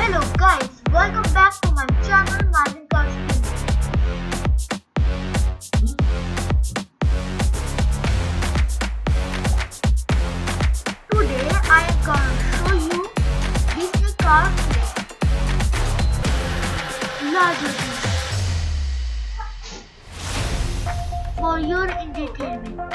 Hello guys, welcome back to my channel Martin Cars. Today I am gonna show you Disney car larger for your entertainment.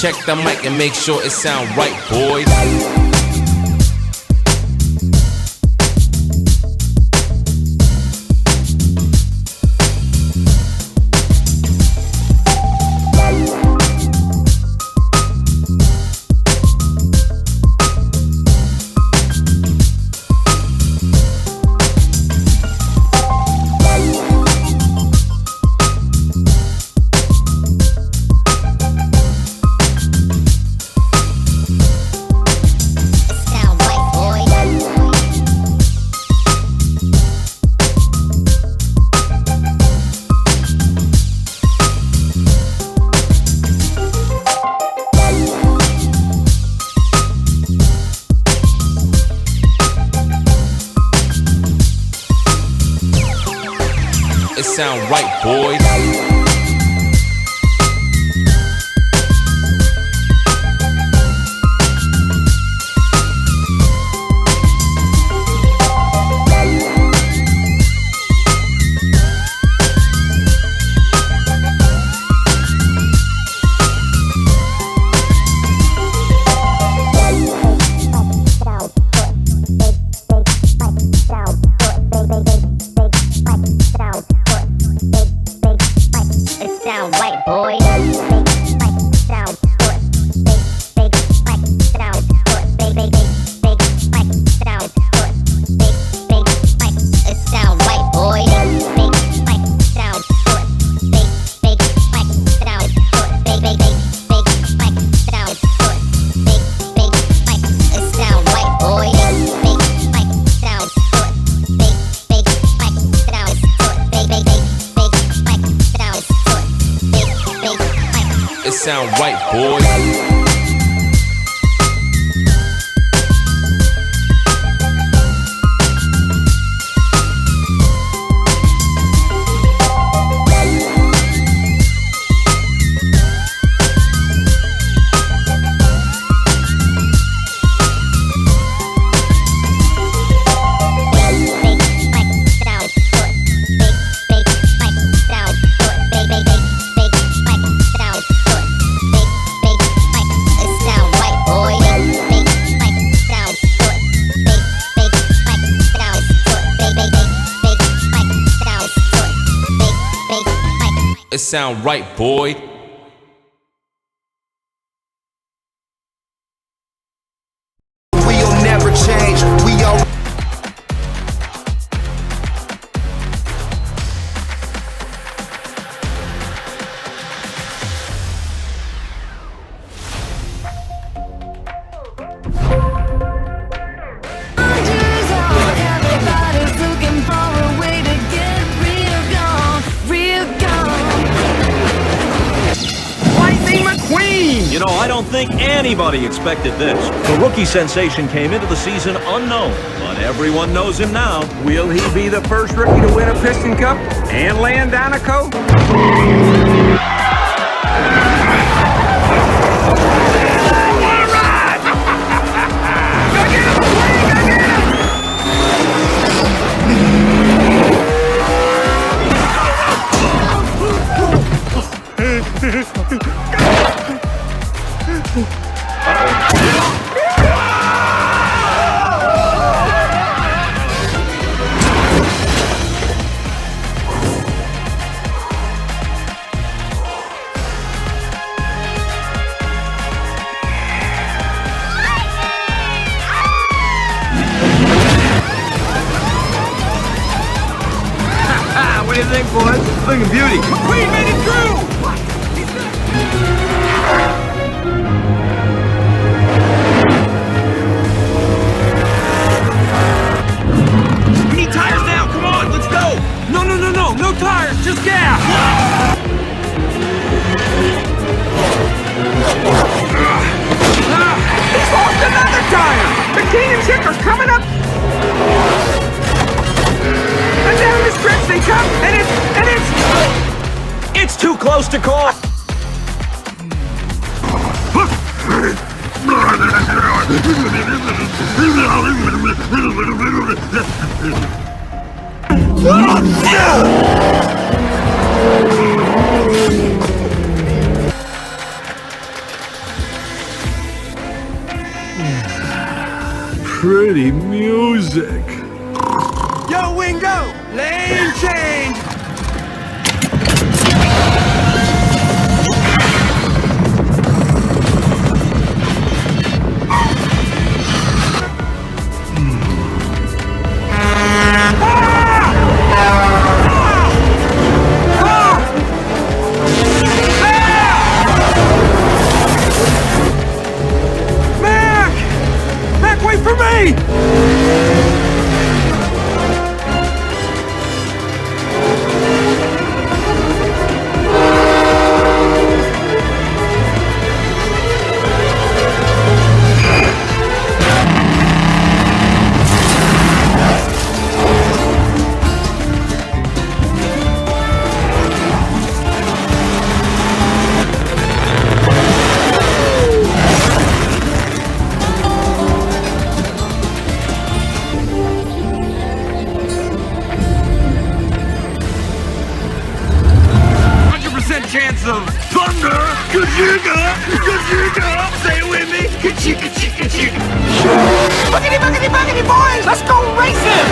Check the mic and make sure it sound right, boys. It sound right, boys. Sound right, boys. It sound right, boy. We'll never change. We all Everybody's looking You know, I don't think anybody expected this. The rookie sensation came into the season unknown, but everyone knows him now. Will he be the first rookie to win a Piston Cup and land down a coat? What do you think, boys? Looking beauty. McQueen made it through! We need tires now. Come on, let's go. No tires, just gas. He's lost another tire. The King and Chick are coming up. And down the stretch they come, and It's too close to call. pretty music. Yo, Wingo! Lane change! Wait for me! Chance of thunder, Kachiga, say it with me, Kachiga. Buggity, boys, let's go racing!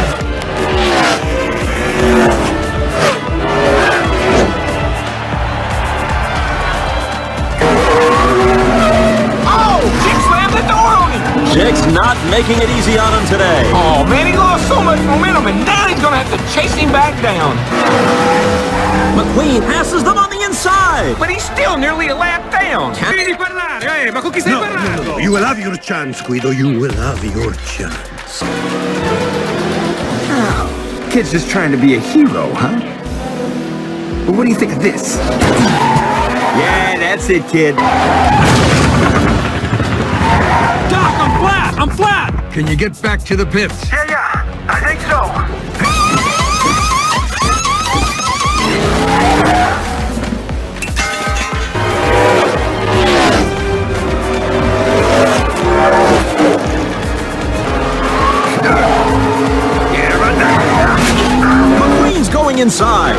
Oh, Chick slammed the door on him! Chick's not making it easy on him today. Oh man, he lost so much momentum and now he's gonna have to chase him back down. McQueen passes them on the inside. But he's still nearly a lap down. No. You will have your chance, Guido. You will have your chance. Oh, kid's just trying to be a hero, huh? But what do you think of this? Yeah, that's it, kid. Doc, I'm flat! Can you get back to the pits? Yeah, I think so. McQueen's going inside.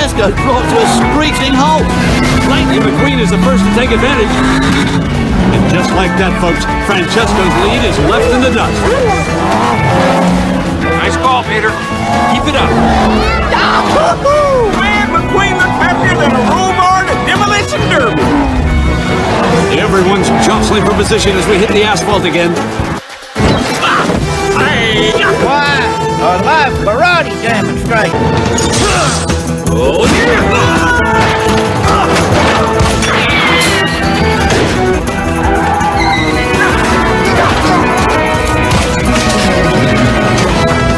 Francesco's brought to a screeching halt. Lightning McQueen is the first to take advantage. And just like that, folks, Francesco's lead is left in the dust. Nice call, Peter. Keep it up. Man, McQueen looks happier than a roll bar at a demolition derby. Everyone's jostling for position as we hit the asphalt again. Why? A live karate demonstration. Oh, yeah.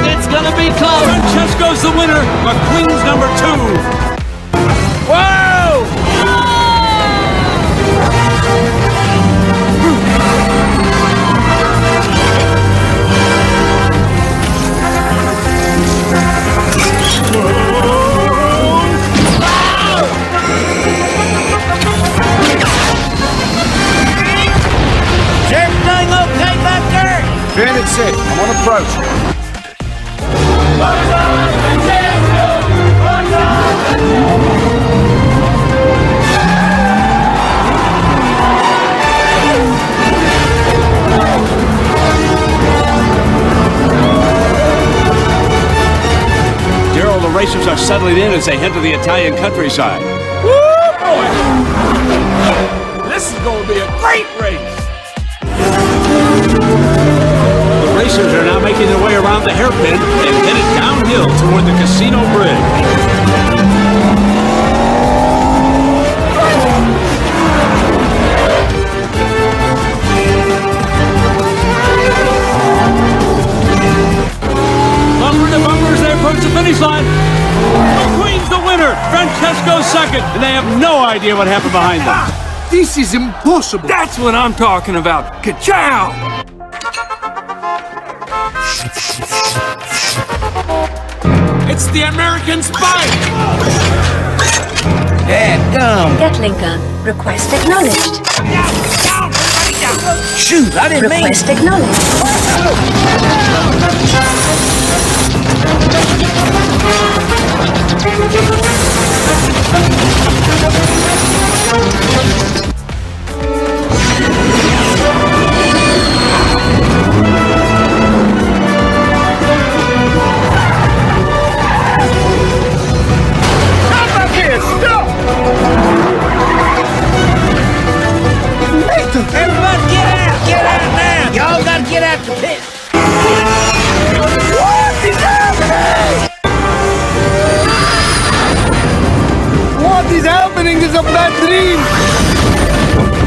It's gonna be close. Francesco's the winner. McQueen's number 2. Whoa! Is everything okay back there? Stranded 6. I'm on approach. Daryl, the racers are settling in as they head to the Italian countryside. Woo, boy. This is going to be a great race. The racers are now making their way around the hairpin and headed downhill toward the casino bridge. Bumper to bumper as they approach the finish line. McQueen's the winner. Francesco's second, and they have no idea what happened behind them. This is impossible. That's what I'm talking about. Ka-chow! It's the American Spike! Dadgum. Gatling gun. Request acknowledged. Down! Everybody down! Shoot, I didn't mean. Request acknowledged. Come back here! Stop! Everybody get out! Get out now! Y'all gotta get out the pit. What is happening? What is happening is a bad dream.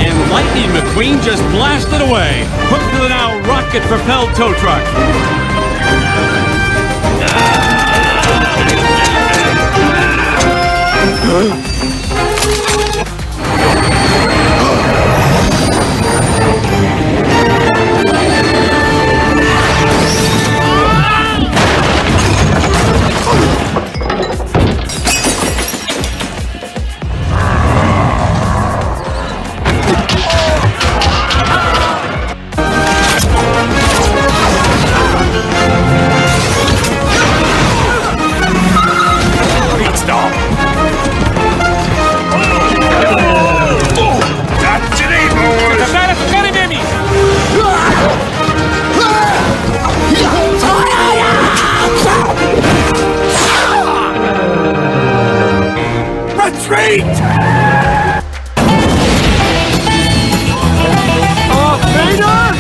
And Lightning McQueen just blasted away, hooked to the now rocket-propelled tow truck. Pit stop! That's it, boys! Retreat!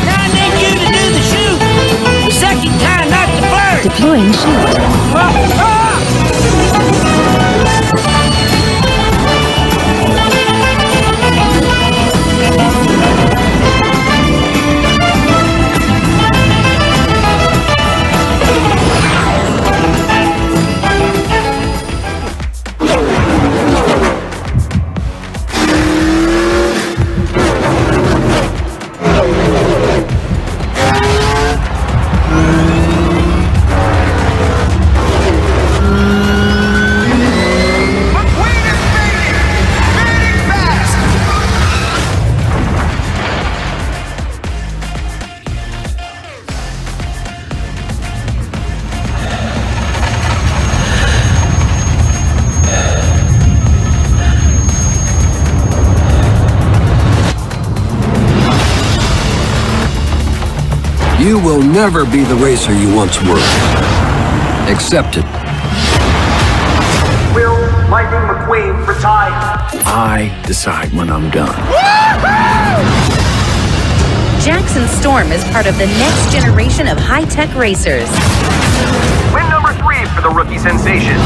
I need you to do the shoot. The second time, not the first. Deploying chute. You will never be the racer you once were. Accept it. Will Lightning McQueen retire? I decide when I'm done. Jackson Storm is part of the next generation of high-tech racers. Win number 3 for the rookie sensation.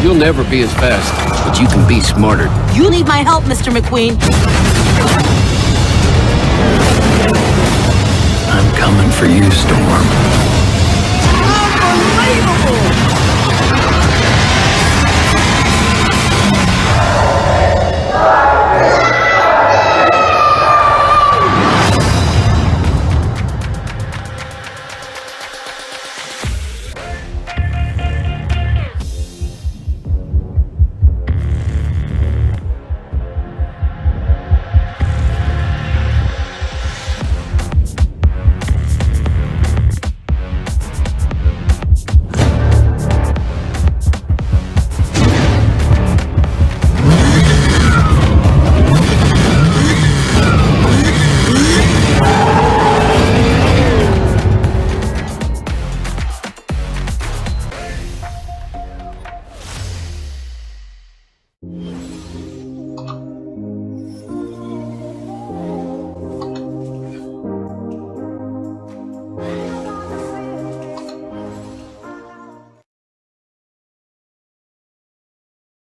You'll never be as fast, but you can be smarter. You need my help, Mr. McQueen. I'm coming for you, Storm. Unbelievable!